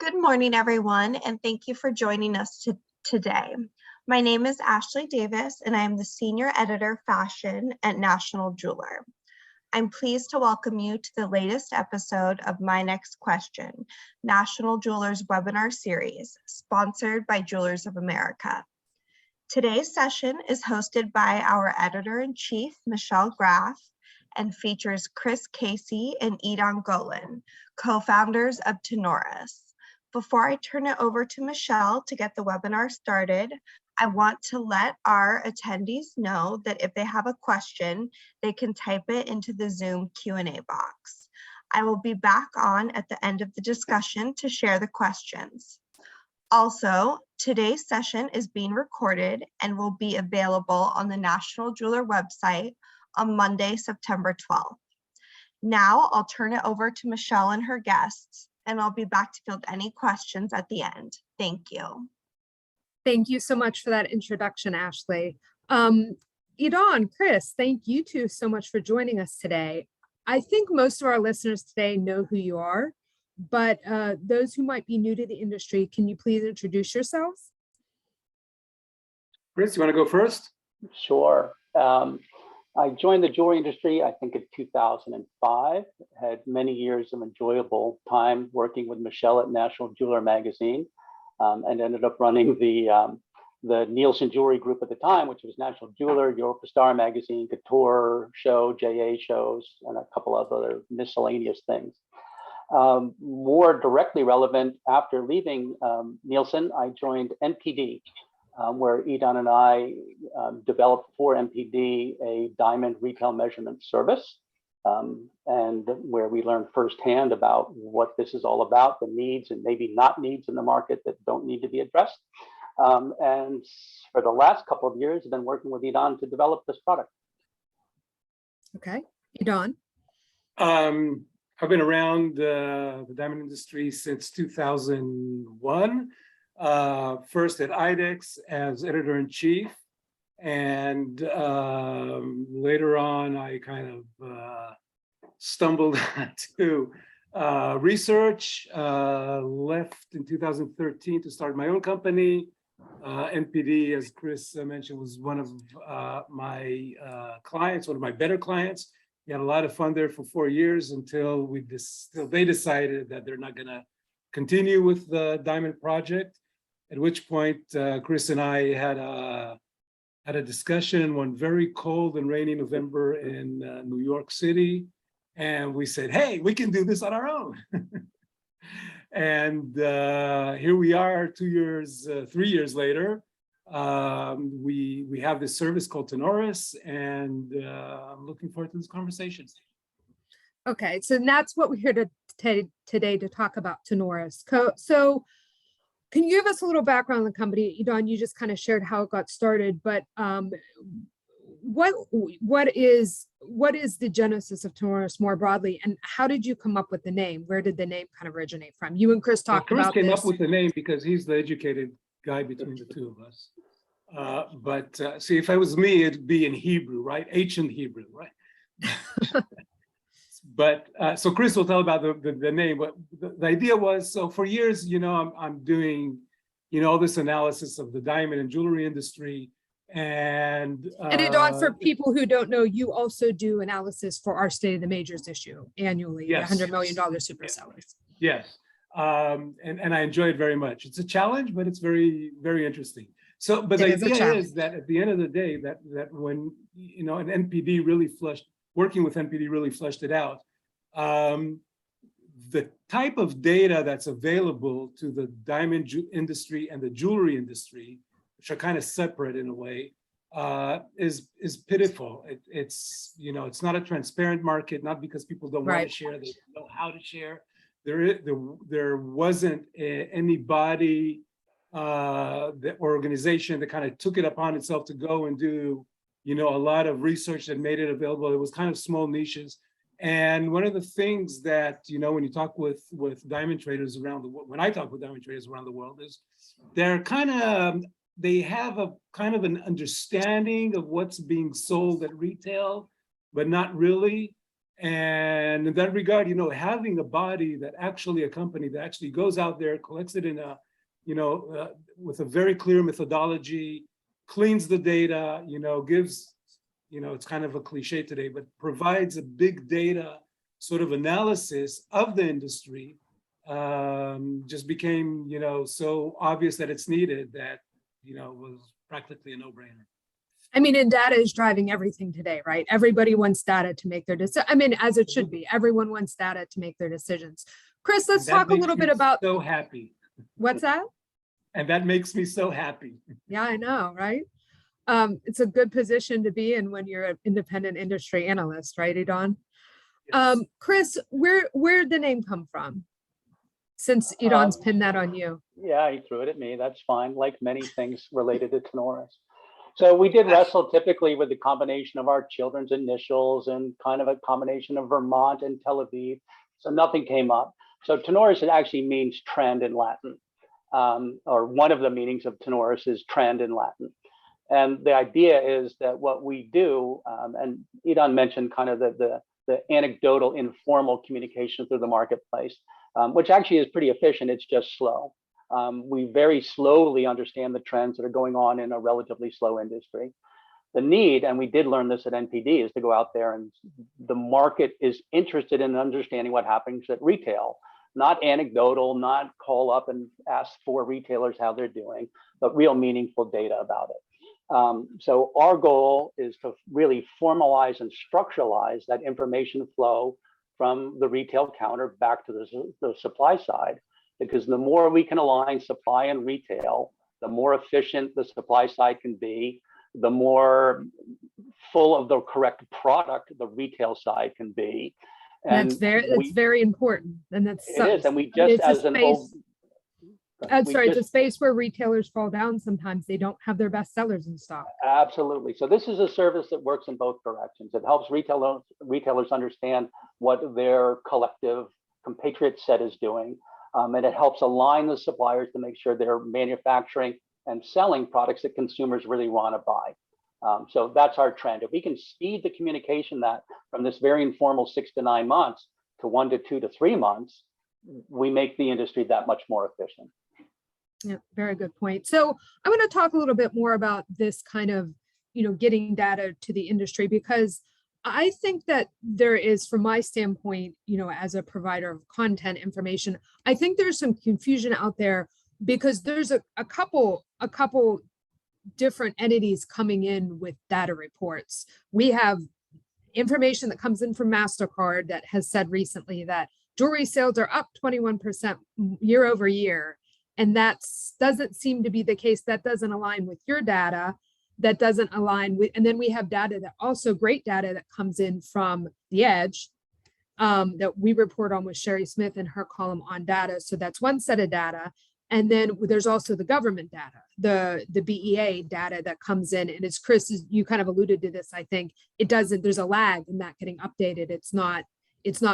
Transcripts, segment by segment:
Good morning, everyone, and thank you for joining us today. My name is Ashley Davis, and I am the Senior Editor Fashion at National Jeweler. I'm pleased to welcome you to the latest episode of My Next Question, National Jeweler's webinar series, sponsored by Jewelers of America. Today's session is hosted by our Editor-in-Chief, Michelle Graff, and features Casey and Edahn Golan, co-founders of Tenoris. Before I turn it over to Michelle to get the webinar started, I want to let our attendees know that if they have a question, they can type it into the Zoom Q&A box. I will be back on at the end of the discussion to share the questions. Also, today's session is being recorded and will be available on the National Jeweler website on Monday, September 12th. Now I'll turn it over to Michelle and her guests, and I'll be back to field any questions at the end. Thank you. Thank you so much for that introduction, Ashley. Edahn, Chris, thank you two so much for joining us today. I think most of our listeners today know who you are, but those who might be new to the industry, can you please introduce yourselves? Chris, you want to go first? Sure. I joined the jewelry industry, I think, in 2005. Had many years of enjoyable time working with Michelle at National Jeweler magazine, and ended up running the Nielsen Jewelry Group at the time, which was National Jeweler, Europa Star magazine, Couture show, JA shows, and a couple of other miscellaneous things. More directly relevant, after leaving Nielsen, I joined NPD. Where Edahn and I developed for NPD a diamond retail measurement service, and where we learned firsthand about what this is all about, the needs and maybe not needs in the market that don't need to be addressed. And for the last couple of years, I've been working with Edahn to develop this product. Okay, Edahn. I've been around the diamond industry since 2001. First at IDEX as editor-in-chief, and later on I kind of stumbled to research, left in 2013 to start my own company. NPD, as Chris mentioned, was one of my clients, one of my better clients. We had a lot of fun there for 4 years until they decided that they're not going to continue with the diamond project. At which point, Chris and I had a discussion one very cold and rainy November in New York City, and we said, "Hey, we can do this on our own." And here we are, 3 years later. We have this service called Tenoris, and I'm looking forward to this conversation. Okay, so that's what we're here today to talk about, Tenoris. So can you give us a little background on the company? Edahn, you just kind of shared how it got started, but what is the genesis of Tenoris more broadly, and how did you come up with the name? Where did the name kind of originate from? You and Chris talked about this. Chris came up with the name because he's the educated guy between the two of us. See, if it was me, it'd be in Hebrew, right? Ancient Hebrew, right? But so Chris will tell about the name, but the idea was, so for years, I'm doing, all this analysis of the diamond and jewelry industry. And Edahn, for people who don't know, you also do analysis for our State of the Majors issue annually, yes, $100 million super sellers. Yes, and I enjoy it very much. It's a challenge, but it's very, very interesting. So, but the idea is that at the end of the day, that when, an NPD really working with NPD really fleshed it out. The type of data that's available to the diamond industry and the jewelry industry, which are kind of separate in a way, is pitiful. It's not a transparent market, not because people don't want to share, they don't know how to share. There wasn't any body, the organization that kind of took it upon itself to go and do a lot of research that made it available. It was kind of small niches. And one of the things that, when you talk with diamond traders around the world, when I talk with diamond traders around the world, is they have a kind of an understanding of what's being sold at retail, but not really. And in that regard, having a body that actually, a company that actually goes out there, collects it in a, with a very clear methodology, cleans the data, gives, it's kind of a cliche today, but provides a big data sort of analysis of the industry, just became, so obvious that it's needed that, was practically a no-brainer. I mean, and data is driving everything today, right? Everybody wants data to make their decision. I mean, as it should be. Everyone wants data to make their decisions. Chris, let's talk a little bit about. So happy. What's that? And that makes me so happy. Yeah, I know, right? It's a good position to be in when you're an independent industry analyst, right, Edahn? Yes. Chris, where'd the name come from? Since Edahn's pinned that on you. Yeah, he threw it at me. That's fine. Like many things related to Tenoris. So we did wrestle typically with the combination of our children's initials and kind of a combination of Vermont and Tel Aviv. So nothing came up. So Tenoris, it actually means trend in Latin, or one of the meanings of Tenoris is trend in Latin. And the idea is that what we do, and Edahn mentioned kind of the anecdotal, informal communication through the marketplace, which actually is pretty efficient. It's just slow. We very slowly understand the trends that are going on in a relatively slow industry. The need, and we did learn this at NPD, is to go out there, and the market is interested in understanding what happens at retail, not anecdotal, not call up and ask for retailers how they're doing, but real meaningful data about it. So our goal is to really formalize and structuralize that information flow from the retail counter back to the supply side, because the more we can align supply and retail, the more efficient the supply side can be, the more full of the correct product the retail side can be. And that's very important. And that's it is. And we just, as an old, it's a space where retailers fall down sometimes. They don't have their best sellers in stock. Absolutely. So this is a service that works in both directions. It helps retailers understand what their collective compatriot set is doing. And it helps align the suppliers to make sure they're manufacturing and selling products that consumers really want to buy. So that's our trend. If we can speed the communication that from this very informal 6 to 9 months to 1 to 2 to 3 months, we make the industry that much more efficient. Yeah, very good point. So I'm going to talk a little bit more about this kind of, getting data to the industry, because I think that there is, from my standpoint, as a provider of content information, I think there's some confusion out there because there's a couple different entities coming in with data reports. We have information that comes in from MasterCard that has said recently that jewelry sales are up 21% year over year. And that doesn't seem to be the case. That doesn't align with your data. That doesn't align with, and then we have data that also great data that comes in from the Edge that we report on with Sherry Smith in her column on data. So that's one set of data. And then there's also the government data, the BEA data that comes in. And as Chris, you kind of alluded to this, I think there's a lag in that getting updated. It's not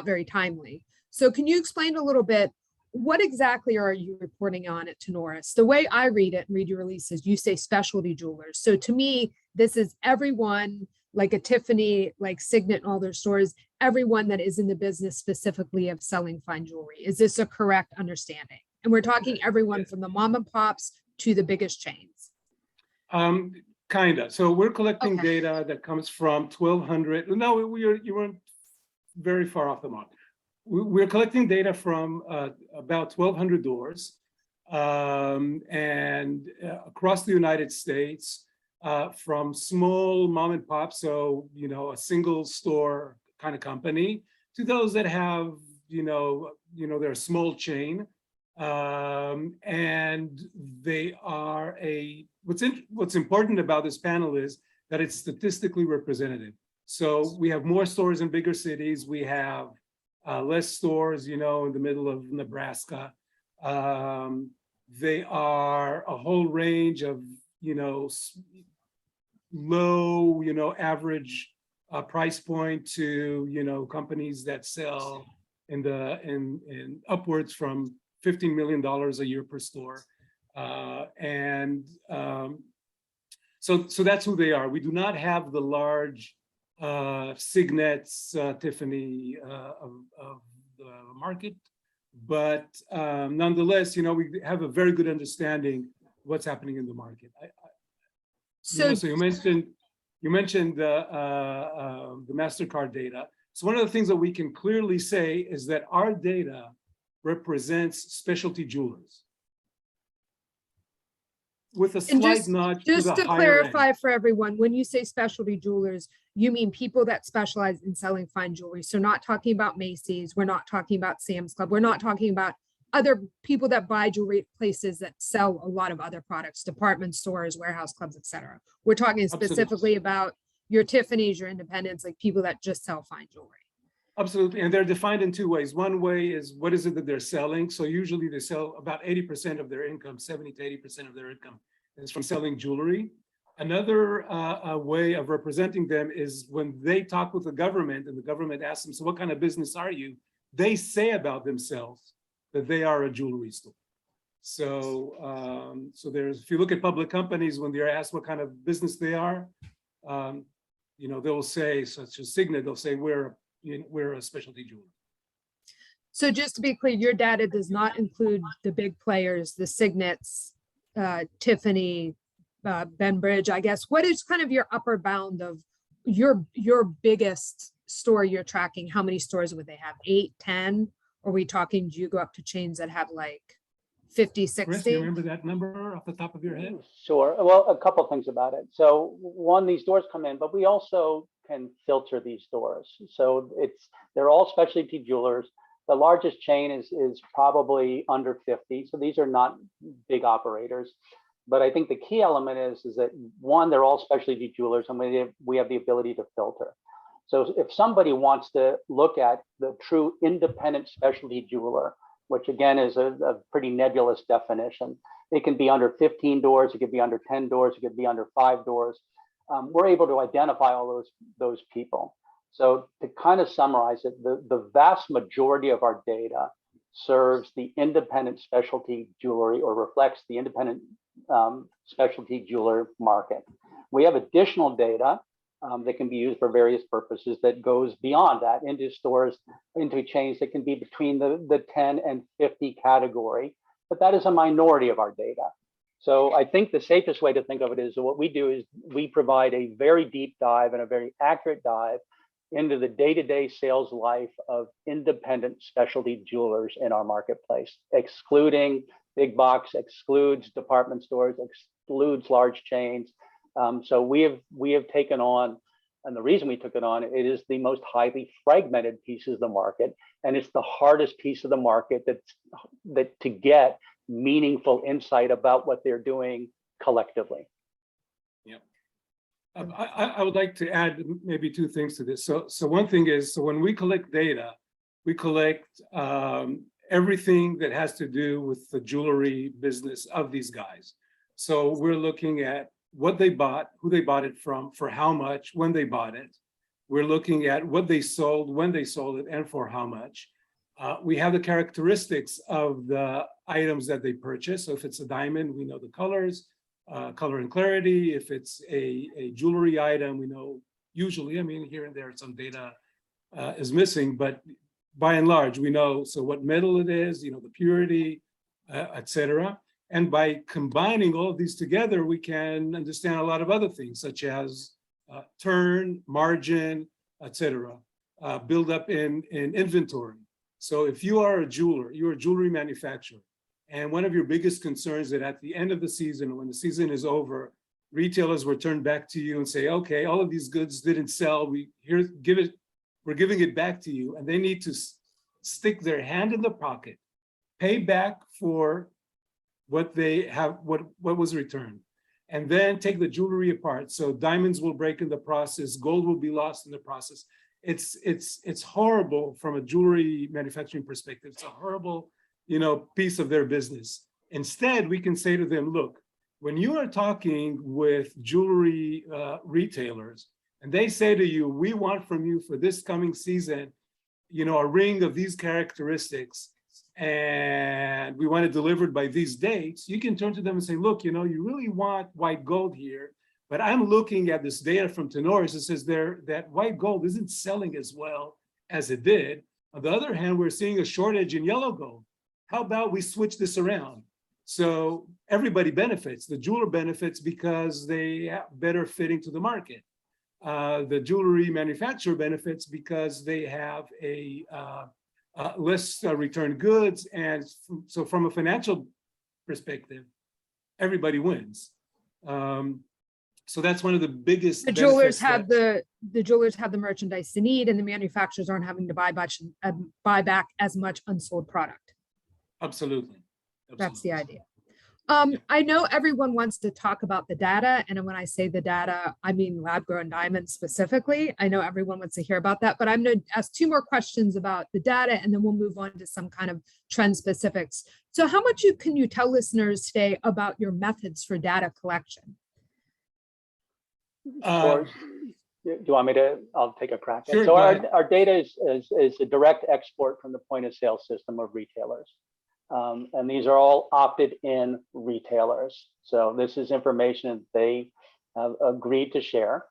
very timely. So can you explain a little bit, what exactly are you reporting on at Tenoris? The way I read it and read your releases, you say specialty jewelers. So to me, this is everyone, like a Tiffany, like Signet and all their stores, everyone that is in the business specifically of selling fine jewelry. Is this a correct understanding? And we're talking everyone from the mom and pops to the biggest chains. Kinda. So we're collecting data that comes from 1,200. No, you weren't very far off the mark. We're collecting data from about 1,200 doors and across the United States, from small mom and pop, so a single store kind of company, to those that have they're a small chain, and they are what's important about this panel is that it's statistically representative. So we have more stores in bigger cities. We have less stores, in the middle of Nebraska. They are a whole range of, low, average price point to, companies that sell in upwards from $15 million a year per store. So that's who they are. We do not have the large Signet's, Tiffany of the market. But nonetheless, we have a very good understanding what's happening in the market. So So you mentioned the MasterCard data. So one of the things that we can clearly say is that our data represents specialty jewelers, with a and slight nudge to just the to higher end. clarify for everyone, when you say specialty jewelers, you mean people that specialize in selling fine jewelry. So not talking about Macy's, we're not talking about Sam's Club, we're not talking about other people that buy jewelry at places that sell a lot of other products, department stores, warehouse clubs, etc. We're talking specifically about your Tiffany's, your independents, like people that just sell fine jewelry. Absolutely, and they're defined in two ways. One way is what is it that they're selling? So usually they sell about 80% of their income, 70 to 80% of their income is from selling jewelry. Another way of representing them is when they talk with the government and the government asks them, so what kind of business are you? They say about themselves that they are a jewelry store. So, if you look at public companies, when they're asked what kind of business they are, they'll say, such as Signet, they'll say, we're a specialty jeweler. So just to be clear, your data does not include the big players, the Signets, Tiffany, Benbridge, I guess. What is kind of your upper bound of your biggest store you're tracking? How many stores would they have? 8, 10? Or are we talking, do you go up to chains that have like 50, 60? Chris, do you remember that number off the top of your head? Sure. Well, a couple things about it. So one, these doors come in, but we also can filter these doors. So they're all specialty jewelers. The largest chain is probably under 50. So these are not big operators. But I think the key element is that one, they're all specialty jewelers, and we have the ability to filter. So if somebody wants to look at the true independent specialty jeweler, which again is a pretty nebulous definition, it can be under 15 doors, it could be under 10 doors, it could be under 5 doors. We're able to identify all those people. So to kind of summarize it, the vast majority of our data serves the independent specialty jewelry, or reflects the independent specialty jeweler market. We have additional data that can be used for various purposes that goes beyond that into stores, into chains that can be between the 10 and 50 category, but that is a minority of our data. So I think the safest way to think of it is what we do is we provide a very deep dive and a very accurate dive into the day-to-day sales life of independent specialty jewelers in our marketplace, excluding big box, excludes department stores, excludes large chains. So we have taken on, and the reason we took it on, it is the most highly fragmented piece of the market, and it's the hardest piece of the market that to get meaningful insight about what they're doing collectively. Yeah, I would like to add maybe 2 things to this. So one thing is, so when we collect data, we collect everything that has to do with the jewelry business of these guys. So we're looking at what they bought, who they bought it from, for how much, when they bought it. We're looking at what they sold, when they sold it, and for how much. We have the characteristics of the items that they purchased. So if it's a diamond, we know the colors, color and clarity. If it's a jewelry item, we know usually, I mean, here and there some data is missing, but by and large, we know, so what metal it is, the purity, etc. And by combining all of these together, we can understand a lot of other things, such as turn, margin, etc. Build up in inventory. So if you are a jeweler, you're a jewelry manufacturer, and one of your biggest concerns that at the end of the season, when the season is over, retailers will turn back to you and say, okay, all of these goods didn't sell, we're giving it back to you, and they need to stick their hand in the pocket, pay back for what they have, what was returned, and then take the jewelry apart. So diamonds will break in the process, gold will be lost in the process. It's horrible from a jewelry manufacturing perspective. It's a horrible, piece of their business. Instead, we can say to them, look, when you are talking with jewelry retailers, and they say to you, we want from you for this coming season, a ring of these characteristics, and we want it delivered by these dates, you can turn to them and say, look, you really want white gold here, But I'm looking at this data from Tenoris that says that white gold isn't selling as well as it did. On the other hand, we're seeing a shortage in yellow gold. How about we switch this around? So everybody benefits. The jeweler benefits because they have better fitting to the market. The jewelry manufacturer benefits because they have a less return goods. And so from a financial perspective, everybody wins. So that's one of the biggest. The jewelers have the jewelers have the merchandise they need, and the manufacturers aren't having to buy back as much unsold product. Absolutely. That's the idea. I know everyone wants to talk about the data, and when I say the data, I mean lab-grown diamonds specifically. I know everyone wants to hear about that, but I'm going to ask 2 more questions about the data, and then we'll move on to some kind of trend specifics. So how much can you tell listeners today about your methods for data collection? Do you want me to? I'll take a crack at it. Sure, So go ahead. our data is a direct export from the point of sale system of retailers. And these are all opted in retailers. So this is information they have agreed to share.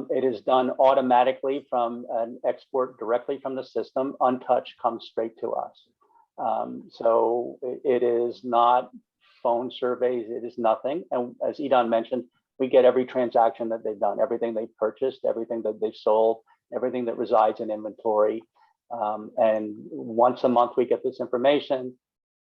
It is done automatically from an export directly from the system, untouched, comes straight to us. So it is not phone surveys, it is nothing. And as Edahn mentioned, we get every transaction that they've done, everything they've purchased, everything that they've sold, everything that resides in inventory. And once a month, we get this information.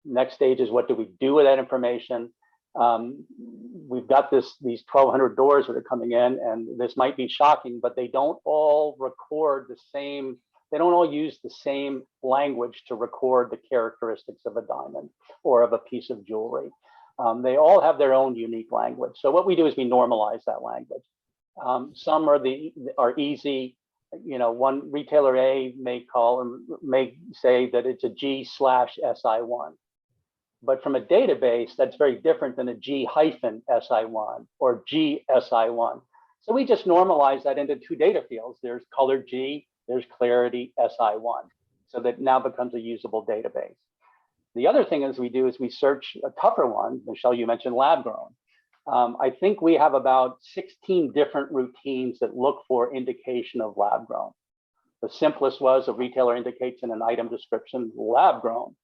Next stage is, what do we do with that information? We've got these 1,200 doors that are coming in, and this might be shocking, but they don't all record the same, they don't all use the same language to record the characteristics of a diamond or of a piece of jewelry. They all have their own unique language. So what we do is we normalize that language. Some are easy. You know, one retailer A may say that it's a G/SI1. But from a database, that's very different than a G-SI1 or GSI1. So we just normalize that into 2 data fields. There's color G, there's clarity SI1. So that now becomes a usable database. The other thing is we search a tougher one. Michelle, you mentioned lab grown. I think we have about 16 different routines that look for indication of lab grown. The simplest was a retailer indicates in an item description, lab grown.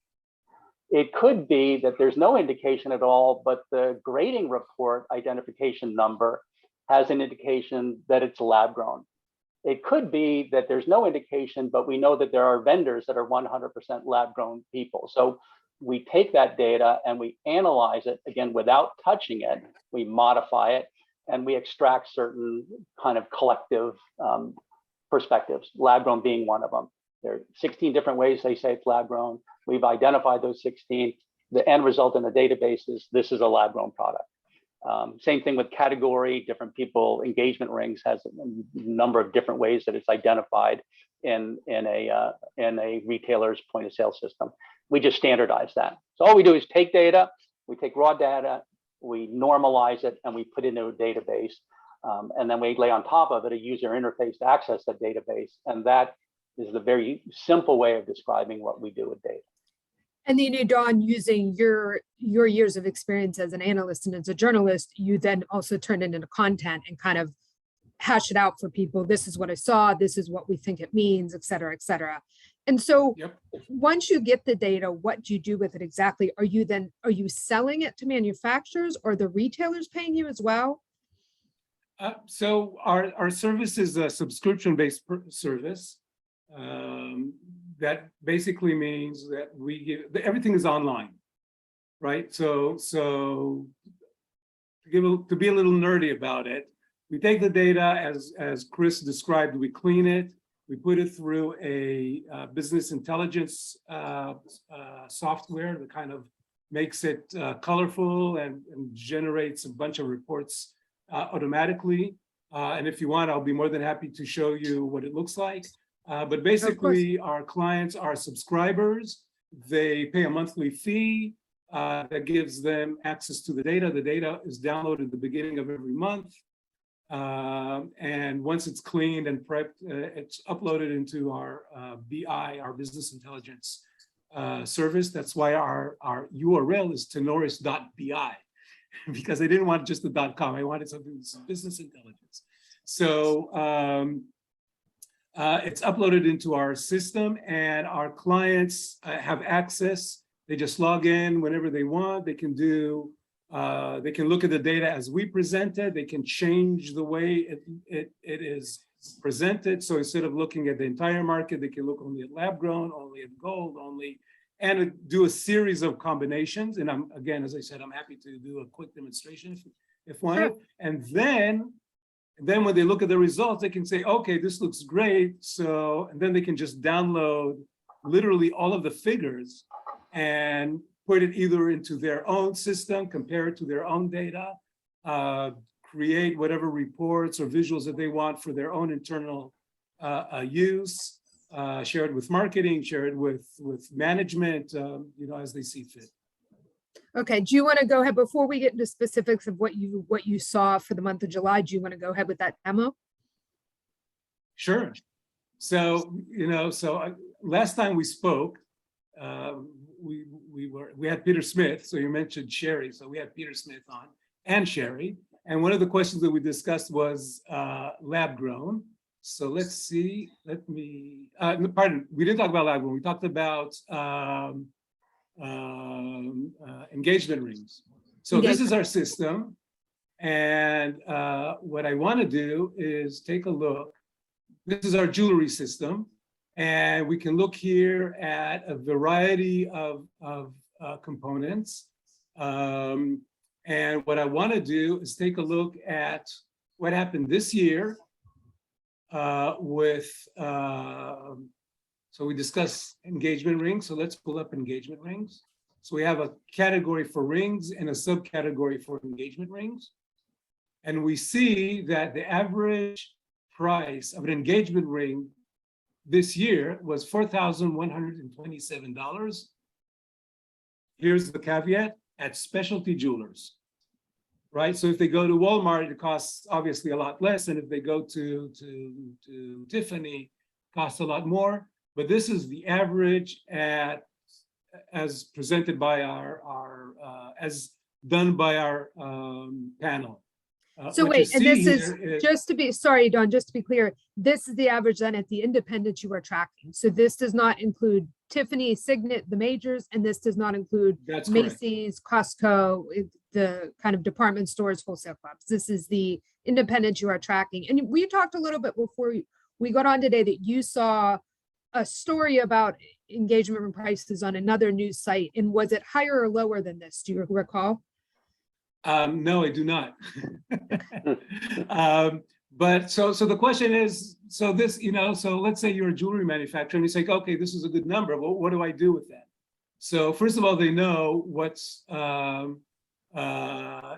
It could be that there's no indication at all, but the grading report identification number has an indication that it's lab grown. It could be that there's no indication, but we know that there are vendors that are 100% lab grown people. So we take that data and we analyze it, again, without touching it. We modify it and we extract certain kind of collective perspectives, lab grown being one of them. There are 16 different ways they say it's lab grown. We've identified those 16. The end result in the database is this is a lab grown product. Same thing with category, different people, engagement rings has a number of different ways that it's identified in a retailer's point of sale system. We just standardize that. So all we do is take data, we take raw data, we normalize it, and we put it into a database. And then we lay on top of it a user interface to access that database. And that is the very simple way of describing what we do with data. And then, Edahn, using your years of experience as an analyst and as a journalist, you then also turn it into content and kind of hash it out for people. This is what I saw. This is what we think it means, et cetera, et cetera. And so once you get the data, what do you do with it exactly? Are you selling it to manufacturers, or the retailers paying you as well? So our service is a subscription-based service. That basically means that we give, everything is online, right? So to be a little nerdy about it, we take the data as Chris described, we clean it, we put it through a business intelligence software that kind of makes it colorful and generates a bunch of reports automatically. And if you want, I'll be more than happy to show you what it looks like. But basically, our clients are subscribers. They pay a monthly fee that gives them access to the data. The data is downloaded at the beginning of every month. And once it's cleaned and prepped, it's uploaded into our BI, our business intelligence service. That's why our URL is tenoris.bi. because I didn't want just the .com. I wanted something with some business intelligence. So it's uploaded into our system, and our clients have access. They just log in whenever they want. They can do, they can look at the data as we present it. They can change the way it is presented. So instead of looking at the entire market, they can look only at lab grown, only at gold, only, and do a series of combinations. And I'm, again, as I said, I'm happy to do a quick demonstration if wanted. Sure. And then when they look at the results, they can say, okay, this looks great. So, and then they can just download literally all of the figures and put it either into their own system, compare it to their own data, create whatever reports or visuals that they want for their own internal use, share it with marketing, share it with management, you know, as they see fit. Okay, do you want to go ahead before we get into specifics of what you saw for the month of July? Do you want to go ahead with that demo? Sure. So, you know, last time we spoke, we had Peter Smith. So you mentioned Sherry. So we had Peter Smith on and Sherry. And one of the questions that we discussed was lab grown. So let's see, pardon, we didn't talk about lab grown. We talked about engagement rings. So this is our system. And what I want to do is take a look. This is our jewelry system. And we can look here at a variety of components. And what I want to do is take a look at what happened this year with, so we discussed engagement rings. So let's pull up engagement rings. So we have a category for rings and a subcategory for engagement rings. And we see that the average price of an engagement ring this year was $4,127. Here's the caveat: at specialty jewelers, right? So if they go to Walmart, it costs obviously a lot less. And if they go to Tiffany, it costs a lot more. But this is the average as presented by as done by our panel. So wait, and this is just to be, sorry, Don, just to be clear, this is the average then at the independents you are tracking. So this does not include Tiffany, Signet, the majors, and this does not include Macy's, Costco, the kind of department stores, wholesale clubs. This is the independents you are tracking. And we talked a little bit before we got on today that you saw a story about engagement prices on another news site. And was it higher or lower than this? Do you recall? No, I do not. But so the question is, so this, you know, so let's say you're a jewelry manufacturer and you say, okay, this is a good number. Well, what do I do with that? So first of all, they know what's not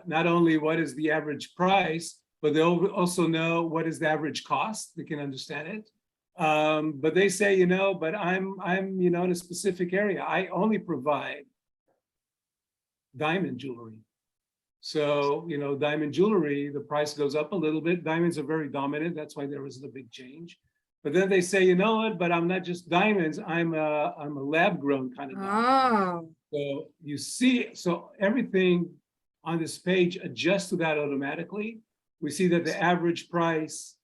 only what is the average price, but they also know what is the average cost. They can understand it. But they say, you know, but I'm you know, in a specific area. I only provide diamond jewelry. So, you know, diamond jewelry, the price goes up a little bit. Diamonds are very dominant. That's why there was a big change. But then they say, you know what, but I'm not just diamonds. I'm a lab grown kind of diamond. So you see, so everything on this page adjusts to that automatically. We see that the average price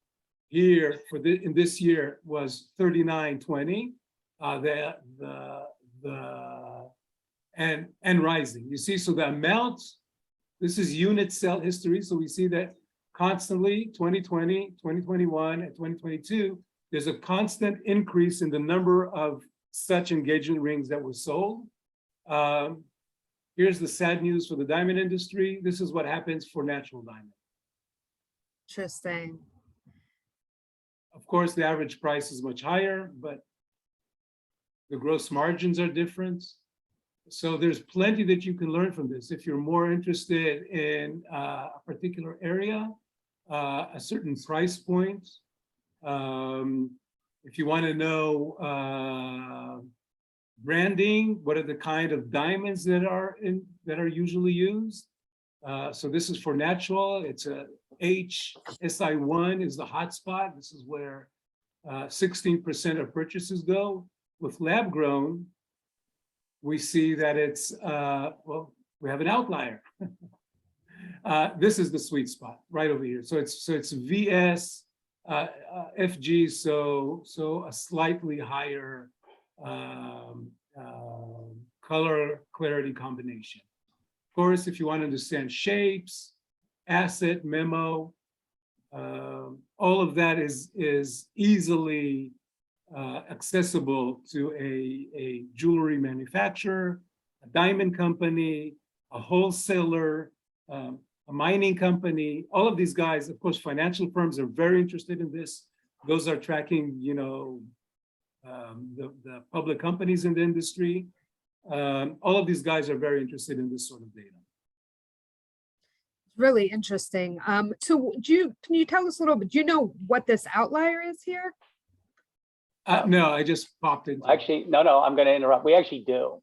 here for in this year was $39.20. And rising. You see, so the amount. This is unit sale history. So we see that constantly 2020, 2021, and 2022, there's a constant increase in the number of such engagement rings that were sold. Here's the sad news for the diamond industry. This is what happens for natural diamond. Interesting. Of course, the average price is much higher, but the gross margins are different. So there's plenty that you can learn from this. If you're more interested in a particular area, a certain price point, if you want to know branding, what are the kind of diamonds that are usually used? So this is for natural. It's a HSI1 is the hotspot. This is where 16% of purchases go. With lab grown, we see that it's, well, we have an outlier. This is the sweet spot right over here. So it's VS, FG, so a slightly higher color clarity combination. Of course, if you want to understand shapes, asset, memo, all of that is easily accessible to a jewelry manufacturer, a diamond company, a wholesaler, a mining company. All of these guys, of course, financial firms are very interested in this. Those are tracking, the public companies in the industry. All of these guys are very interested in this sort of data. Really interesting. So can you tell us a little bit, do you know what this outlier is here? No, I just popped in. Actually, no, I'm going to interrupt. We actually do.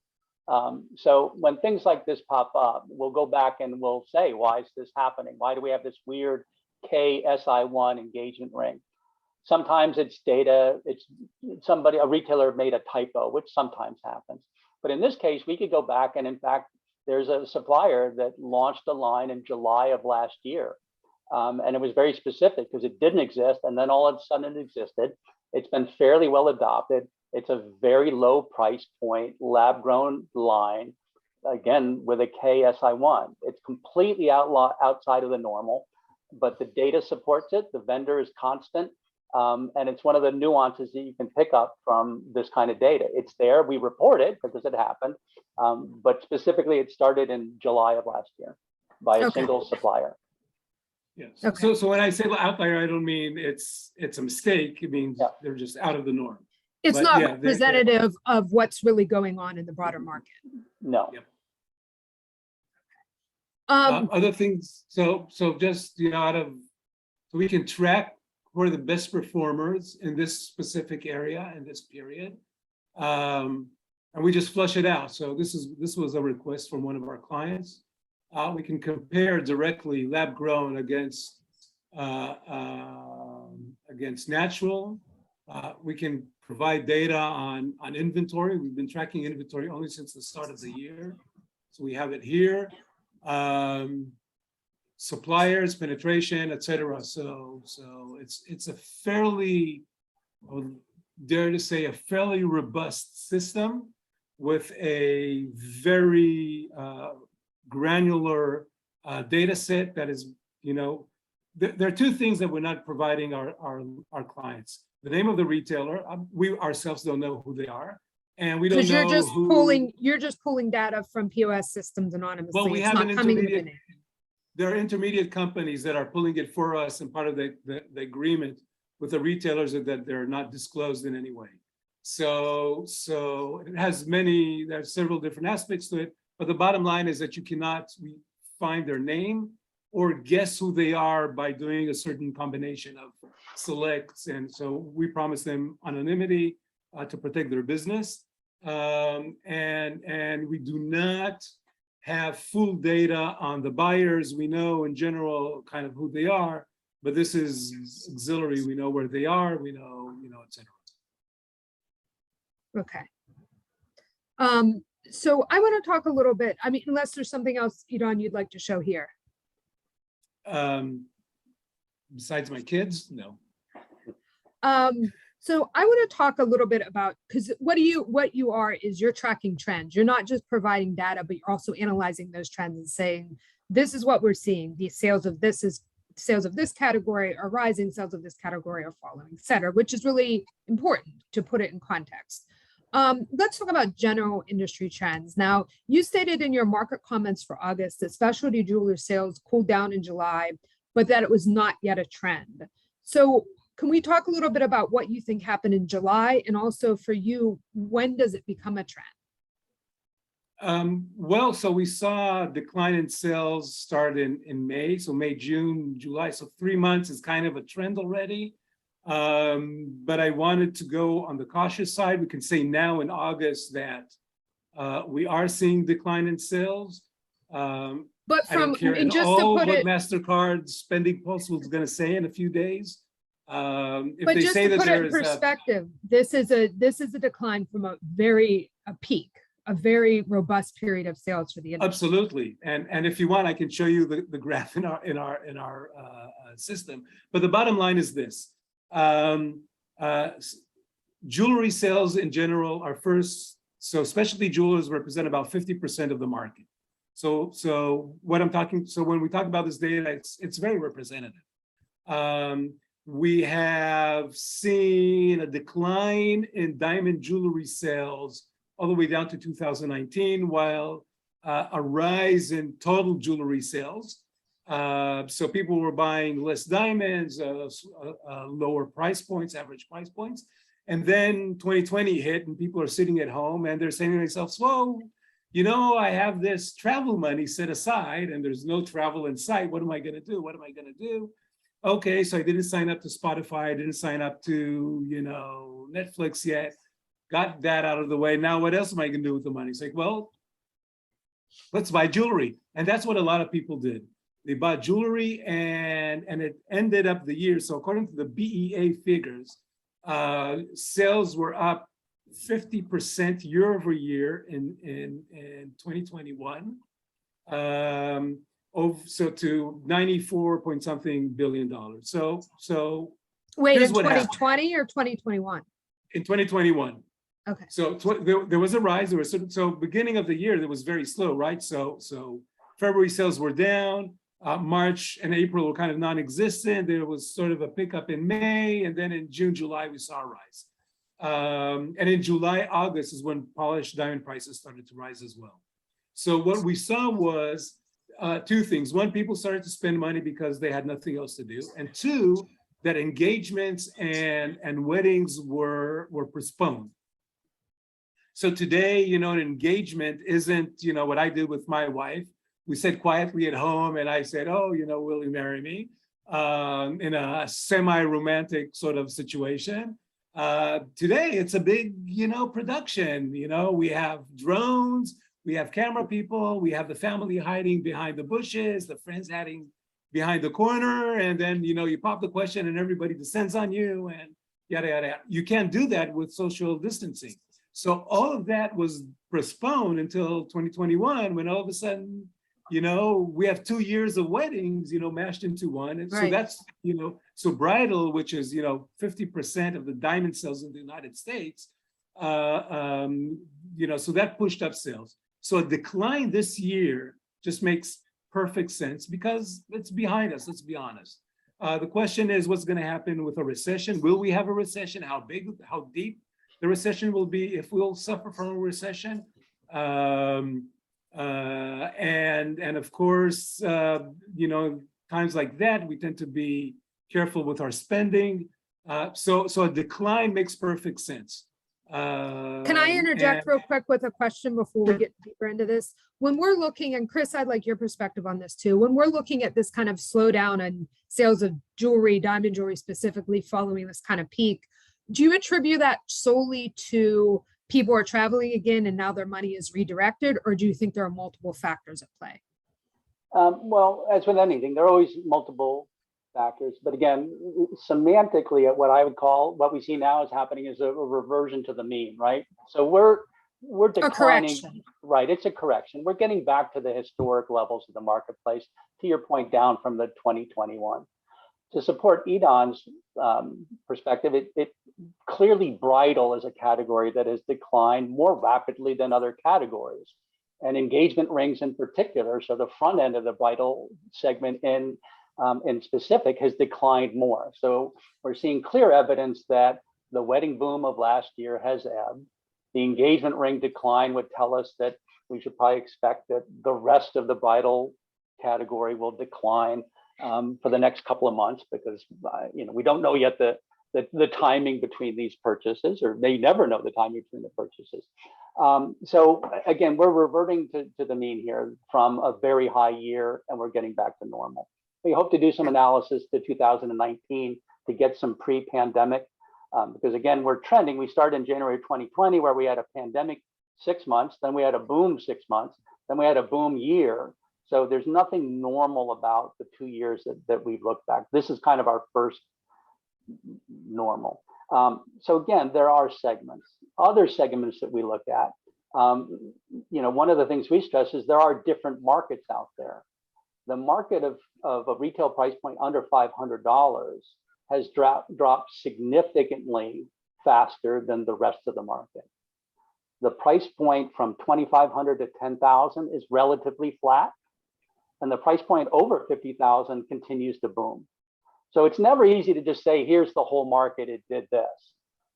So when things like this pop up, we'll go back and we'll say, why is this happening? Why do we have this weird KSI1 engagement ring? Sometimes it's data, it's a retailer made a typo, which sometimes happens. But in this case, we could go back and in fact, there's a supplier that launched a line in July of last year. And it was very specific because it didn't exist. And then all of a sudden it existed. It's been fairly well adopted. It's a very low price point, lab grown line, again, with a KSI1. It's completely outside of the normal, but the data supports it. The vendor is constant. And it's one of the nuances that you can pick up from this kind of data. It's there, we report it because it happened, but specifically it started in July of last year by a single supplier. Yes. Okay. So when I say outlier, I don't mean it's a mistake. It means they're just out of the norm. It's But not yeah, representative of what's really going on in the broader market. No. Yep. Um, Other things, so just so we can track who are the best performers in this specific area in this period, and we just flush it out. So this was a request from one of our clients. We can compare directly lab grown against natural. We can provide data on inventory. We've been tracking inventory only since the start of the year, so we have it here. Suppliers, penetration, et cetera. So it's a fairly, I would dare to say, a fairly robust system with a very granular data set that is, there are two things that we're not providing our clients. The name of the retailer, we ourselves don't know who they are. And we don't know you're just pulling data from POS systems anonymously. Well, we It's have not an coming with the intermediate. name. There are intermediate companies that are pulling it for us, and part of the agreement with the retailers is that they're not disclosed in any way. So it has there's several different aspects to it, but the bottom line is that you cannot find their name or guess who they are by doing a certain combination of selects. And so we promise them anonymity to protect their business. And we do not have full data on the buyers. We know in general kind of who they are, but this is auxiliary. We know where they are, we know, et cetera. Okay. So I want to talk a little bit, unless there's something else, Edahn, you'd like to show here. Besides my kids, no. So I want to talk a little bit about, because what you are is you're tracking trends. You're not just providing data, but you're also analyzing those trends and saying, this is what we're seeing. The sales of this category are rising, sales of this category are falling, et cetera, which is really important to put it in context. Let's talk about general industry trends. Now, you stated in your market comments for August that specialty jeweler sales cooled down in July, but that it was not yet a trend. So can we talk a little bit about what you think happened in July? And also for you, when does it become a trend? Well, so we saw a decline in sales start in May. So May, June, July. So 3 months is kind of a trend already. But I wanted to go on the cautious side. We can say now in August that we are seeing decline in sales. But I don't care at just all to put what it, MasterCard's spending pulse was going to say in a few days. If but they just say to that put it in there's perspective, this is a decline from a peak a very robust period of sales for the industry. Absolutely. And if you want, I can show you the graph in our system. But the bottom line is this. Jewelry sales in general are first, so specialty jewelers represent about 50% of the market. So when we talk about this data, it's very representative. We have seen a decline in diamond jewelry sales all the way down to 2019, while a rise in total jewelry sales. So people were buying less diamonds, lower price points, average price points. And then 2020 hit and people are sitting at home and they're saying to themselves, well, you know, I have this travel money set aside and there's no travel in sight. What am I going to do? What am I going to do? Okay, so I didn't sign up to Spotify. I didn't sign up to, you know, Netflix yet. Got that out of the way. Now, what else am I going to do with the money? It's like, well, let's buy jewelry. And that's what a lot of people did. They bought jewelry and it ended up the year. So according to the BEA figures, sales were up 50% year over year in 2021. So to 94 point something billion dollars. So wait, in what 2020 or 2021? In 2021. Okay. So there was a rise. So beginning of the year, that was very slow, right? So February sales were down. March and April were kind of non-existent. There was sort of a pickup in May, and then in June, July, we saw a rise. And in July, August is when polished diamond prices started to rise as well. So what we saw was two things. One, people started to spend money because they had nothing else to do. And two, that engagements and weddings were postponed. So today, you know, an engagement isn't, you know, what I did with my wife. We sat quietly at home and I said, oh, you know, will you marry me? In a semi-romantic sort of situation. Today, it's a big, you know, production. You know, we have drones, we have camera people, we have the family hiding behind the bushes, the friends hiding behind the corner, and then, you know, you pop the question and everybody descends on you and yada, yada, yada. You can't do that with social distancing. So all of that was postponed until 2021, when all of a sudden, you know, we have 2 years of weddings, you know, mashed into one. And so that's, you know, so bridal, which is, you know, 50% of the diamond sales in the United States, you know, so that pushed up sales. So a decline this year just makes perfect sense because it's behind us, let's be honest. The question is, what's going to happen with a recession? Will we have a recession? How big, how deep the recession will be, if we'll suffer from a recession? And of course, you know, times like that, we tend to be careful with our spending. So a decline makes perfect sense. Can I interject real quick with a question before we get deeper into this? When we're looking, and Chris, I'd like your perspective on this too. When we're looking at this kind of slowdown in sales of jewelry, diamond jewelry specifically, following this kind of peak, do you attribute that solely to people are traveling again and now their money is redirected, or do you think there are multiple factors at play? Well, as with anything, there are always multiple factors. But again, semantically, at what I would call, what we see now is happening is a reversion to the mean, right? So we're declining, right? It's a correction. We're getting back to the historic levels of the marketplace, to your point, down from the 2021. To support Edahn's perspective, it clearly bridal is a category that has declined more rapidly than other categories, and engagement rings in particular. So the front end of the bridal segment in specific has declined more. So we're seeing clear evidence that the wedding boom of last year has ebbed. The engagement ring decline would tell us that we should probably expect that the rest of the bridal category will decline for the next couple of months, because you know, we don't know yet the timing between these purchases, or they never know the timing between the purchases. So again, we're reverting to the mean here from a very high year, and we're getting back to normal. We hope to do some analysis to 2019 to get some pre-pandemic, because again, we're trending. We started in January 2020, where we had a pandemic 6 months, then we had a boom 6 months, then we had a boom year. So there's nothing normal about the 2 years that we've looked back. This is kind of our first normal. So again, there are segments. Other segments that we look at, One of the things we stress is there are different markets out there. The market of a retail price point under $500 has dropped significantly faster than the rest of the market. The price point from 2,500 to 10,000 is relatively flat, and the price point over 50,000 continues to boom. So it's never easy to just say, here's the whole market, it did this.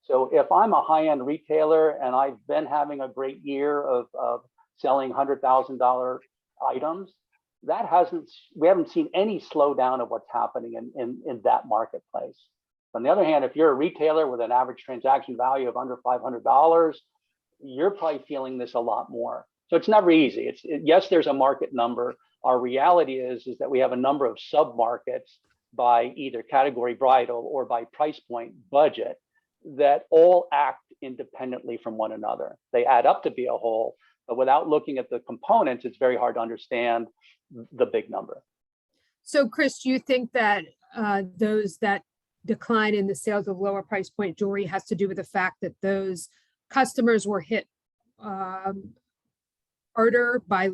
So if I'm a high-end retailer and I've been having a great year of selling $100,000 items, we haven't seen any slowdown of what's happening in that marketplace. On the other hand, if you're a retailer with an average transaction value of under $500, you're probably feeling this a lot more. So it's never easy. Yes, there's a market number. Our reality is that we have a number of sub-markets by either category bridal or by price point budget that all act independently from one another. They add up to be a whole, but without looking at the components, it's very hard to understand the big number. So Chris, do you think that those that decline in the sales of lower price point jewelry has to do with the fact that those customers were hit harder by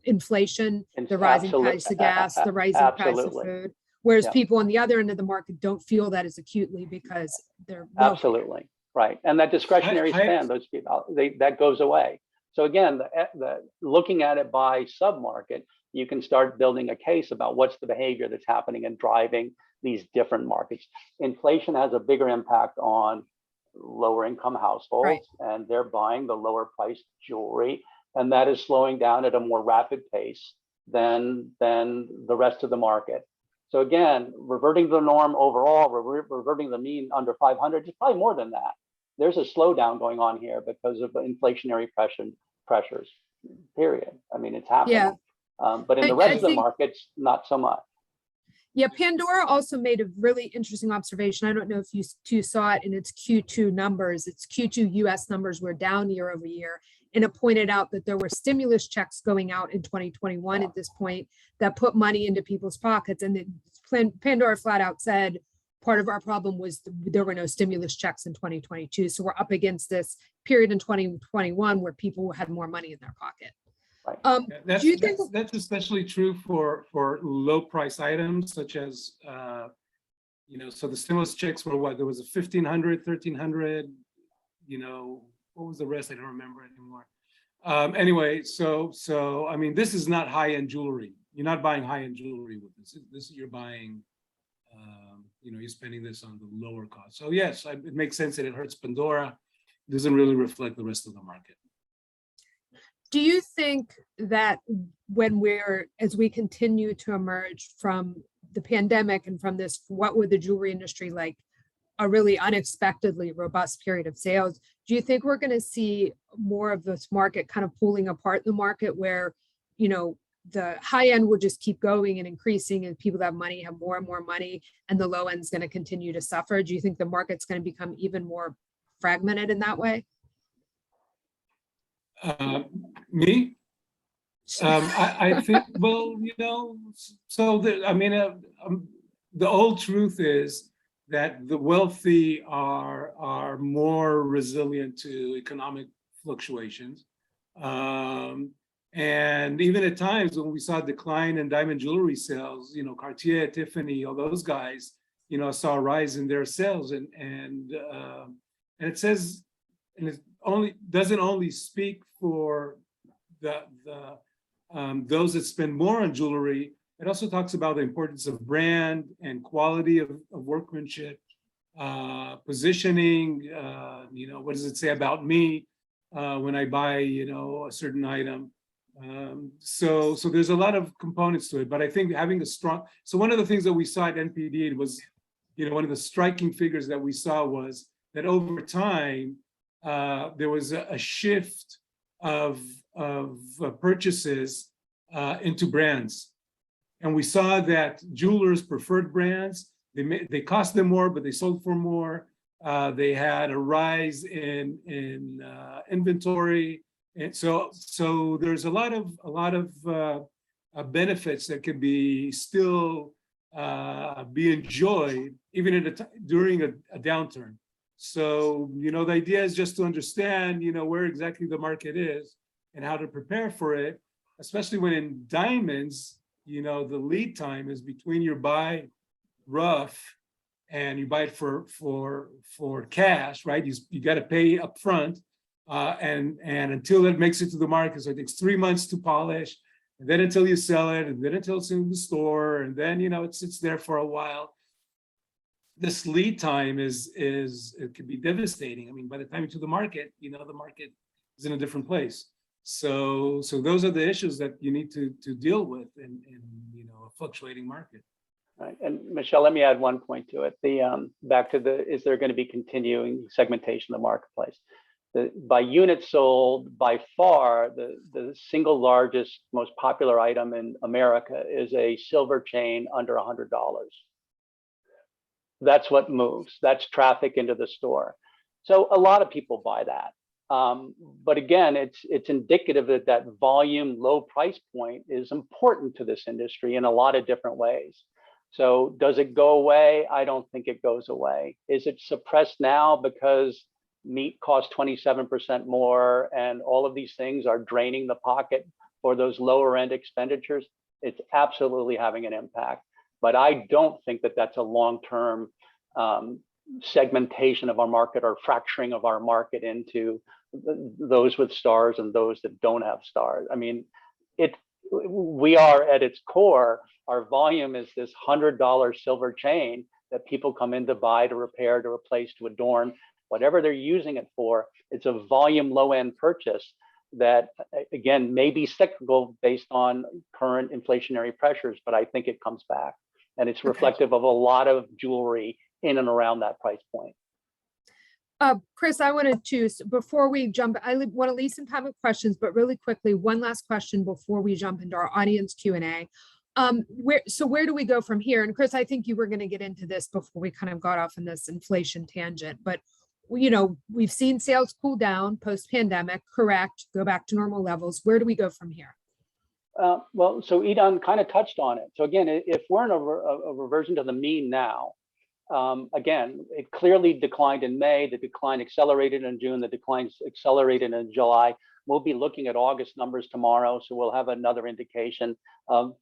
inflation, the rising price of gas, the rising price of food, whereas people on the other end of the market don't feel that as acutely because they're wealthy. Absolutely right, and that discretionary spend, those people, that goes away. So again, looking at it by sub-market, you can start building a case about what's the behavior that's happening and driving these different markets. Inflation has a bigger impact on lower income households, and they're buying the lower priced jewelry, and that is slowing down at a more rapid pace than the rest of the market. So again, reverting to the norm overall, reverting the mean under 500 is probably more than that. There's a slowdown going on here because of inflationary pressures, period. I mean, it's happening. Yeah. But in the rest of the markets, not so much. Yeah, Pandora also made a really interesting observation. I don't know if you two saw it in its Q2 numbers. Its Q2 US numbers were down year over year. And it pointed out that there were stimulus checks going out in 2021 at this point that put money into people's pockets. And Pandora flat out said, part of our problem was there were no stimulus checks in 2022. So we're up against this period in 2021 where people had more money in their pocket. That's especially true for low price items such as, so the stimulus checks were what? There was a 1,500, 1,300, what was the rest? I don't remember anymore. Anyway, so I mean, this is not high-end jewelry. You're not buying high-end jewelry with this. This you're buying, you're spending this on the lower cost. So yes, it makes sense that it hurts Pandora. It doesn't really reflect the rest of the market. Do you think that as we continue to emerge from the pandemic and from this, what would the jewelry industry like a really unexpectedly robust period of sales? Do you think we're going to see more of this market kind of pulling apart the market where, the high end will just keep going and increasing and people that have money have more and more money and the low end is going to continue to suffer? Do you think the market's going to become even more fragmented in that way? Me? I think, well, the old truth is that the wealthy are more resilient to economic fluctuations. And even at times when we saw a decline in diamond jewelry sales, Cartier, Tiffany, all those guys, saw a rise in their sales. And it says, and it doesn't only speak for those that spend more on jewelry. It also talks about the importance of brand and quality of workmanship, positioning. What does it say about me when I buy, a certain item? So there's a lot of components to it. But I think having a strong. So one of the things that we saw at NPD was, one of the striking figures that we saw was that over time there was a shift of purchases into brands. And we saw that jewelers preferred brands. They cost them more, but they sold for more. They had a rise in inventory, and so there's a lot of benefits that could be still be enjoyed even during a downturn. So, the idea is just to understand, where exactly the market is and how to prepare for it, especially when in diamonds, the lead time is between your buy rough and you buy it for cash, right? You got to pay up front, and until it makes it to the market, so it takes 3 months to polish, and then until you sell it, and then until it's in the store, and then it sits there for a while. This lead time it could be devastating. I mean, by the time you're to the market, the market is in a different place. So those are the issues that you need to deal with in a fluctuating market. Right. And Michelle, let me add one point to it. Back to is there going to be continuing segmentation of the marketplace? By units sold, by far, the single largest, most popular item in America is a silver chain under $100. That's what moves. That's traffic into the store. So a lot of people buy that. But again, it's indicative that volume, low price point is important to this industry in a lot of different ways. So does it go away? I don't think it goes away. Is it suppressed now because meat costs 27% more and all of these things are draining the pocket for those lower end expenditures? It's absolutely having an impact. But I don't think that that's a long-term segmentation of our market or fracturing of our market into those with stars and those that don't have stars. I mean, we are at its core, our volume is this $100 silver chain that people come in to buy, to repair, to replace, to adorn, whatever they're using it for. It's a volume low-end purchase that, again, may be cyclical based on current inflationary pressures, but I think it comes back. And it's reflective of a lot of jewelry in and around that price point. Chris, I wanted to, before we jump, I want to leave some time with questions, but really quickly, one last question before we jump into our audience Q&A. Where do we go from here? And Chris, I think you were going to get into this before we kind of got off on this inflation tangent, but we've seen sales cool down post-pandemic, correct, go back to normal levels. Where do we go from here? Well, so Edahn kind of touched on it. So again, if we're in a reversion to the mean now, again, it clearly declined in May, the decline accelerated in June, the decline accelerated in July. We'll be looking at August numbers tomorrow, so we'll have another indication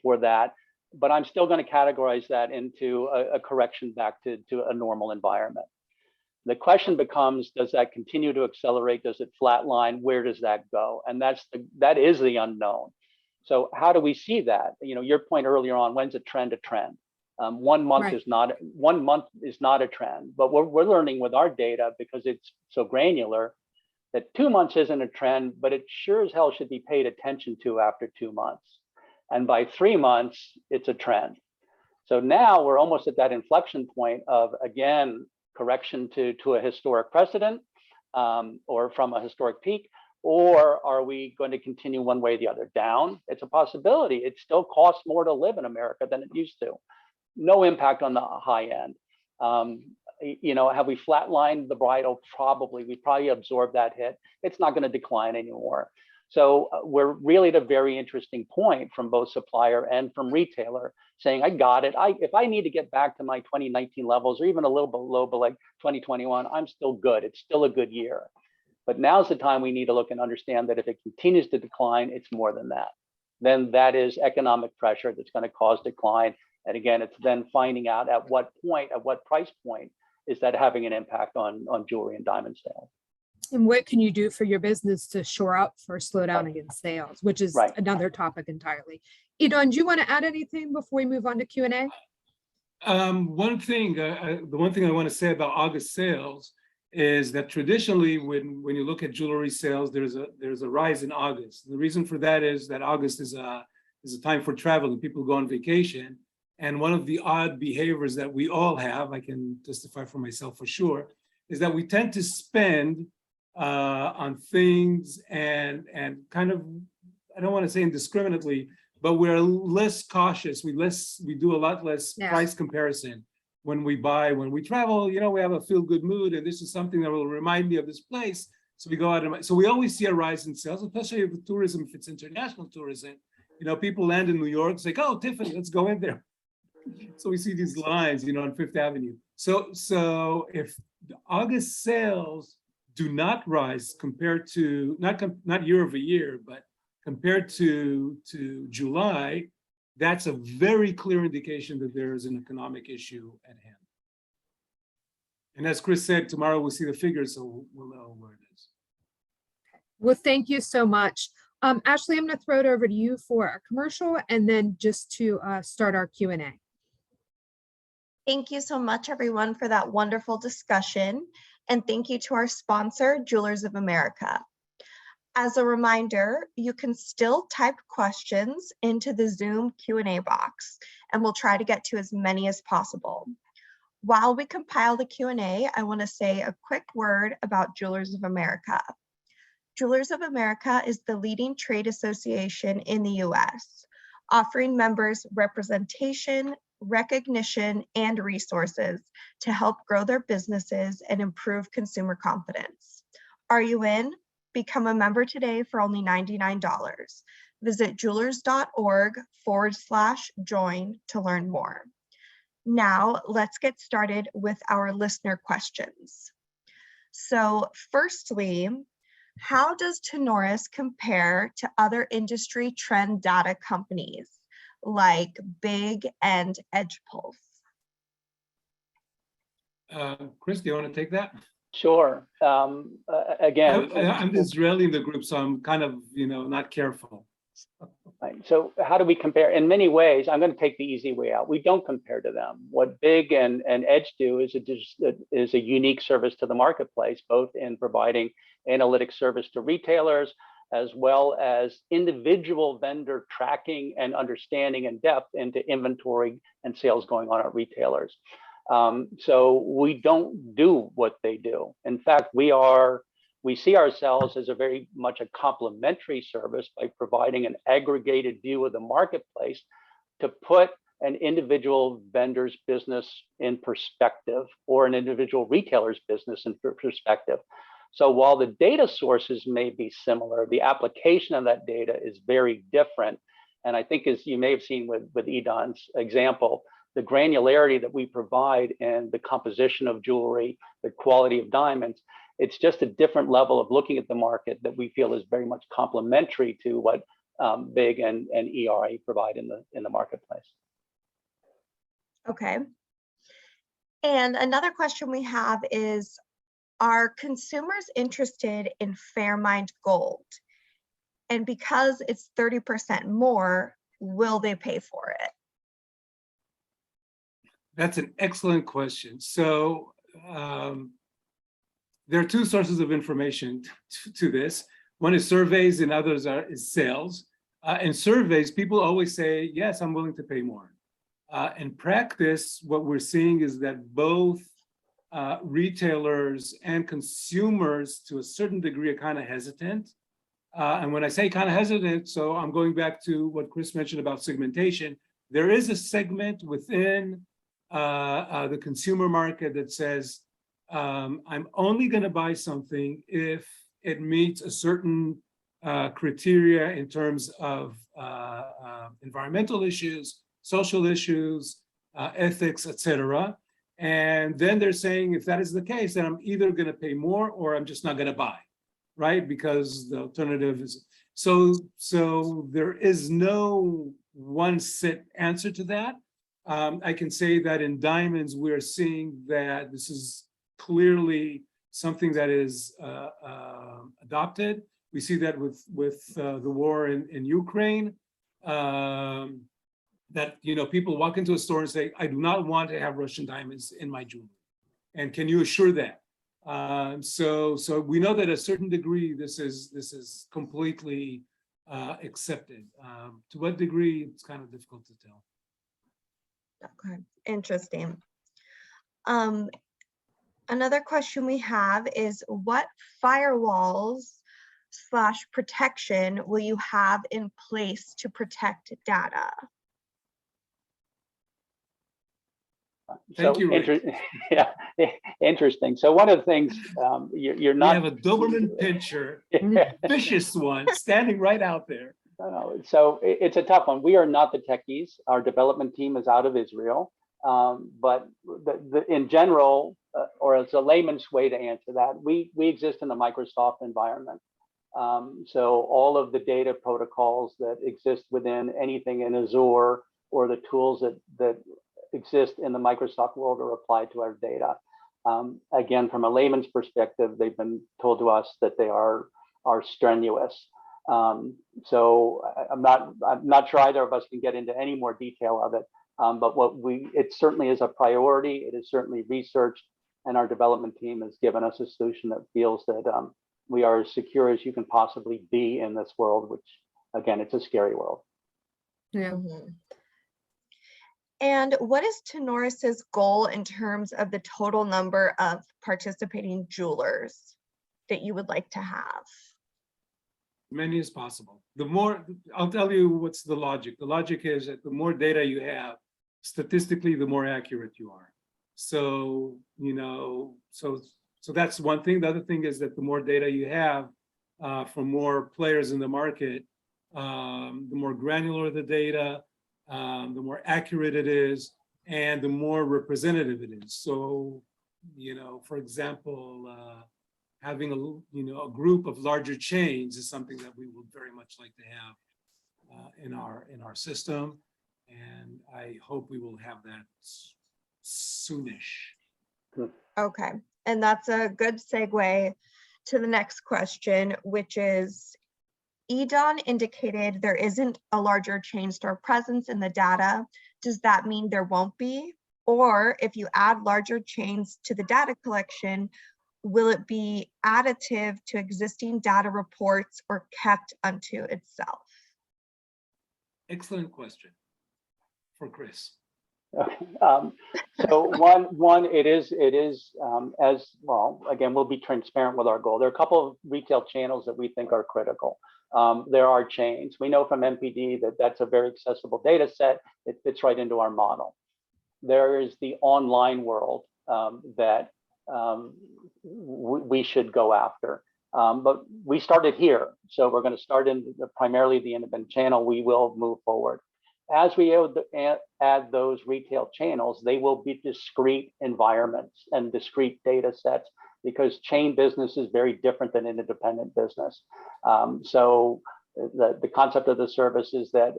for that. But I'm still going to categorize that into a correction back to a normal environment. The question becomes, does that continue to accelerate? Does it flatline? Where does that go? And that is the unknown. So how do we see that? Your point earlier on, when's a trend a trend? 1 month Right. is not a trend, but we're learning with our data, because it's so granular, that 2 months isn't a trend, but it sure as hell should be paid attention to after 2 months. And by 3 months, it's a trend. So now we're almost at that inflection point of, again, correction to a historic precedent, or from a historic peak, or are we going to continue one way or the other? Down? It's a possibility. It still costs more to live in America than it used to. No impact on the high end. Have we flatlined the bridle? Probably. We probably absorbed that hit. It's not going to decline anymore. So we're really at a very interesting point from both supplier and from retailer, saying, I got it. If I need to get back to my 2019 levels, or even a little below, but like 2021, I'm still good. It's still a good year. But now's the time we need to look and understand that if it continues to decline, it's more than that. Then that is economic pressure that's going to cause decline. And again, it's then finding out at what point, at what price point, is that having an impact on jewelry and diamond sales. And what can you do for your business to shore up for slowdown against sales, which is Right. another topic entirely. Edahn, do you want to add anything before we move on to Q&A? The one thing I want to say about August sales is that traditionally, when you look at jewelry sales, there's a rise in August. The reason for that is that August is a time for travel and people go on vacation. And one of the odd behaviors that we all have, I can testify for myself for sure, is that we tend to spend on things and kind of, I don't want to say indiscriminately, but we're less cautious. We do a lot less price comparison when we buy. When we travel, we have a feel-good mood, and this is something that will remind me of this place. So we go out and so we always see a rise in sales, especially with tourism. If it's international tourism, people land in New York, it's like, oh, Tiffany, let's go in there. So we see these lines, on Fifth Avenue. So if the August sales do not rise compared to, not year over year, but compared to July, that's a very clear indication that there is an economic issue at hand. And as Chris said, tomorrow we'll see the figures, so we'll know where it is. Well, thank you so much. Ashley, I'm going to throw it over to you for a commercial and then just to start our Q&A. Thank you so much, everyone, for that wonderful discussion. And thank you to our sponsor, Jewelers of America. As a reminder, you can still type questions into the Zoom Q&A box, and we'll try to get to as many as possible. While we compile the Q&A, I want to say a quick word about Jewelers of America. Jewelers of America is the leading trade association in the US, offering members representation, recognition, and resources to help grow their businesses and improve consumer confidence. Are you in? Become a member today for only $99. Visit jewelers.org/join to learn more. Now, let's get started with our listener questions. So firstly, how does Tenoris compare to other industry trend data companies like Big and Edge Pulse? Chris, do you want to take that? Sure. Again, I'm Israeli in the group, so I'm kind of, not careful. right. So how do we compare? In many ways, I'm going to take the easy way out. We don't compare to them. What Big and Edge do is a unique service to the marketplace, both in providing analytic service to retailers, as well as individual vendor tracking and understanding in depth into inventory and sales going on at retailers. So we don't do what they do. In fact, we see ourselves as a very much a complementary service by providing an aggregated view of the marketplace to put an individual vendor's business in perspective or an individual retailer's business in perspective. So while the data sources may be similar, the application of that data is very different. And I think, as you may have seen with Edahn's example, the granularity that we provide and the composition of jewelry, the quality of diamonds, it's just a different level of looking at the market that we feel is very much complementary to what Big and ERA provide in the marketplace. Okay. And another question we have is, are consumers interested in Fairmined Gold? And because it's 30% more, will they pay for it? That's an excellent question. So there are two sources of information to this. One is surveys and others is sales. In surveys, people always say, yes, I'm willing to pay more. In practice, what we're seeing is that both retailers and consumers to a certain degree are kind of hesitant. And when I say kind of hesitant, so I'm going back to what Chris mentioned about segmentation. There is a segment within the consumer market that says, I'm only going to buy something if it meets a certain criteria in terms of environmental issues, social issues, ethics, etc. And then they're saying, if that is the case, then I'm either going to pay more or I'm just not going to buy, right? Because the alternative is, so there is no one set answer to that. I can say that in diamonds, we're seeing that this is clearly something that is adopted. We see that with the war in Ukraine, that people walk into a store and say, I do not want to have Russian diamonds in my jewelry. And can you assure that? So we know that at a certain degree, this is completely accepted. To what degree, it's kind of difficult to tell. Okay, interesting. Another question we have is, what firewalls/protection will you have in place to protect data? Thank you, Rick. Yeah, interesting. So one of the things you're not. We have a Doberman Pinscher, vicious one, standing right out there. No, so it's a tough one. We are not the techies. Our development team is out of Israel. But in general, or as a layman's way to answer that, we exist in a Microsoft environment. So all of the data protocols that exist within anything in Azure or the tools that exist in the Microsoft world are applied to our data. Again, from a layman's perspective, they've been told to us that they are strenuous. So I'm not sure either of us can get into any more detail of it. But it certainly is a priority. It is certainly researched, and our development team has given us a solution that feels that we are as secure as you can possibly be in this world, which again, it's a scary world. Yeah. Mhm. And what is Tenoris's goal in terms of the total number of participating jewelers that you would like to have? Many as possible. The more, I'll tell you what's the logic. The logic is that the more data you have, statistically, the more accurate you are. So, so that's one thing. The other thing is that the more data you have from more players in the market, the more granular the data, the more accurate it is, and the more representative it is. So, for example, having a group of larger chains is something that we would very much like to have in our system, and I hope we will have that soonish. Okay, and that's a good segue to the next question, which is, Edahn indicated there isn't a larger chain store presence in the data. Does that mean there won't be? Or if you add larger chains to the data collection, will it be additive to existing data reports or kept unto itself? Excellent question for Chris. So one, it is as well, again, we'll be transparent with our goal. There are a couple of retail channels that we think are critical. There are chains. We know from MPD that that's a very accessible data set. It fits right into our model. There is the online world that we should go after. But we started here. So we're going to start in primarily the independent channel. We will move forward. As we add those retail channels, they will be discrete environments and discrete data sets, because chain business is very different than an independent business. So the concept of the service is that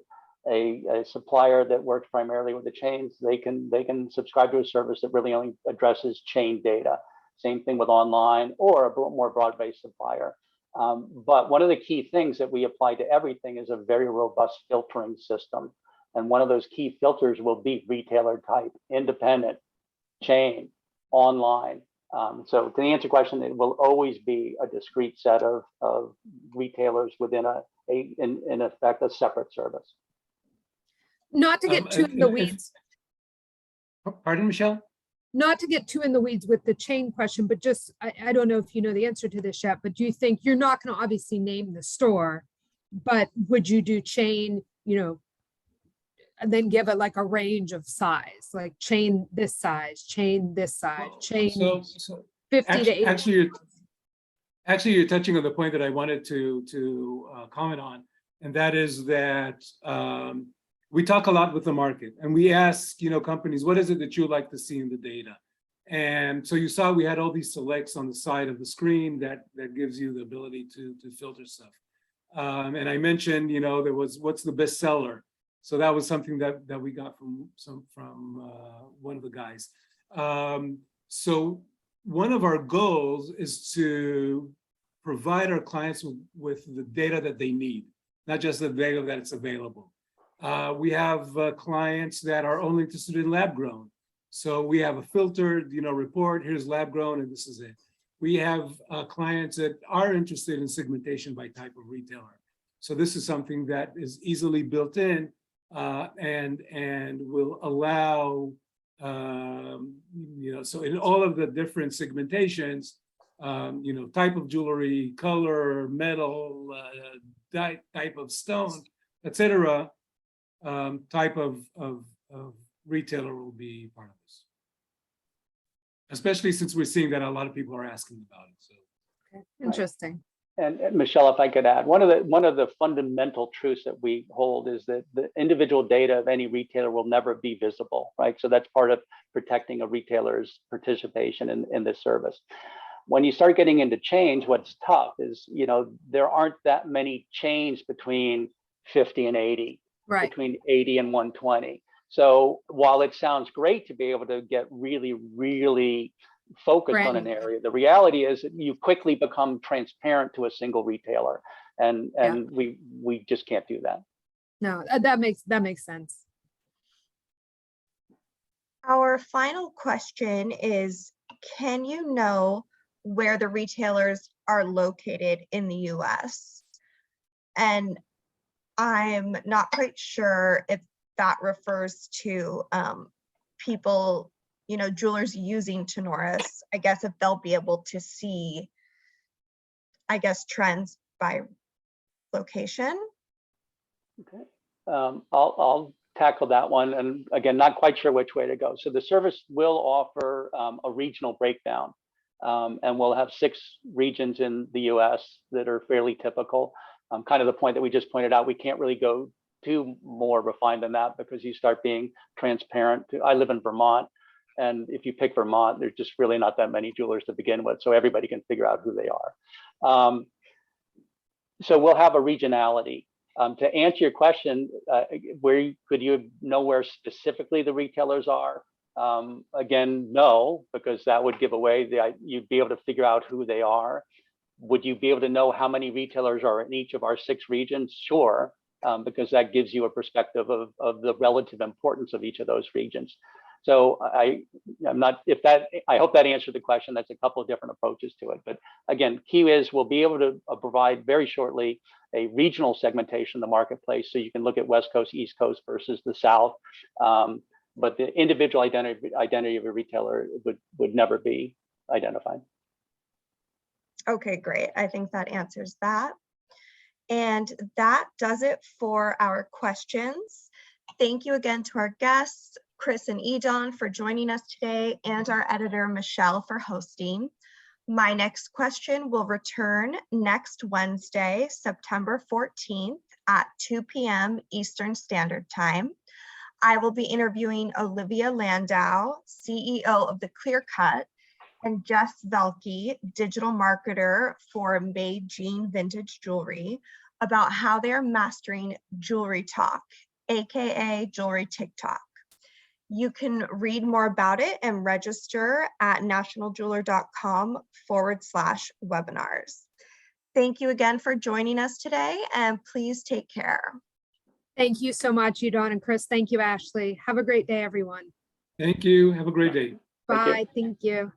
a supplier that works primarily with the chains, they can subscribe to a service that really only addresses chain data. Same thing with online or a more broad-based supplier. But one of the key things that we apply to everything is a very robust filtering system. And one of those key filters will be retailer type, independent, chain, online. So to answer your question, it will always be a discrete set of retailers within in effect, a separate service. Not to get too in the weeds. Pardon, Michelle? Not to get too in the weeds with the chain question, but just, I don't know if you know the answer to this yet, but do you think, you're not going to obviously name the store, but would you do chain, and then give it like a range of size, like chain this size, chain this size, chain So 50 to 80? Actually, you're touching on the point that I wanted to comment on, and that is that we talk a lot with the market, and we ask, companies, what is it that you would like to see in the data? And so you saw we had all these selects on the side of the screen that gives you the ability to filter stuff. And I mentioned, there was what's the best seller. So that was something that we got from one of the guys. So one of our goals is to provide our clients with the data that they need, not just the data that it's available. We have clients that are only interested in lab grown. So we have a filtered, report, here's lab grown, and this is it. We have clients that are interested in segmentation by type of retailer. So this is something that is easily built in and will allow, so in all of the different segmentations, type of jewelry, color, metal, type of stone, etc., type of retailer will be part of this. Especially since we're seeing that a lot of people are asking about it. So. Okay. Interesting. And Michelle, if I could add, one of the fundamental truths that we hold is that the individual data of any retailer will never be visible, right? So that's part of protecting a retailer's participation in this service. When you start getting into change, what's tough is, you know, there aren't that many chains between 50 and 80, Right. between 80 and 120. So while it sounds great to be able to get really, really focused on an area, the reality is that you quickly become transparent to a single retailer, and we just can't do that. No, that makes sense. Our final question is, can you know where the retailers are located in the US? And I'm not quite sure if that refers to people, you know, jewelers using Tenoris. I guess if they'll be able to see, I guess, trends by location. Okay, I'll tackle that one. And again, not quite sure which way to go. So the service will offer a regional breakdown, and we'll have 6 regions in the US that are fairly typical. Kind of the point that we just pointed out, we can't really go too more refined than that because you start being transparent. I live in Vermont, and if you pick Vermont, there's just really not that many jewelers to begin with, so everybody can figure out who they are. So we'll have a regionality. To answer your question, could you know where specifically the retailers are? Again, no, because that would give away you'd be able to figure out who they are. Would you be able to know how many retailers are in each of our 6 regions? Sure, because that gives you a perspective of the relative importance of each of those regions. So I hope that answered the question. That's a couple of different approaches to it. But again, key is we'll be able to provide very shortly a regional segmentation of the marketplace. So you can look at West Coast, East Coast versus the South. But the individual identity of a retailer would never be identified. Okay, great. I think that answers that. And that does it for our questions. Thank you again to our guests, Chris and Edahn, for joining us today, and our editor, Michelle, for hosting. My next question will return next Wednesday, September 14th at 2 p.m. Eastern Standard Time. I will be interviewing Olivia Landau, CEO of The Clear Cut, and Jess Velke, digital marketer for May Jean Vintage Jewelry, about how they are mastering jewelry talk, aka jewelry TikTok. You can read more about it and register at nationaljeweler.com/webinars. Thank you again for joining us today, and please take care. Thank you so much, Edahn and Chris. Thank you, Ashley. Have a great day, everyone. Thank you. Have a great day. Bye. Thank you.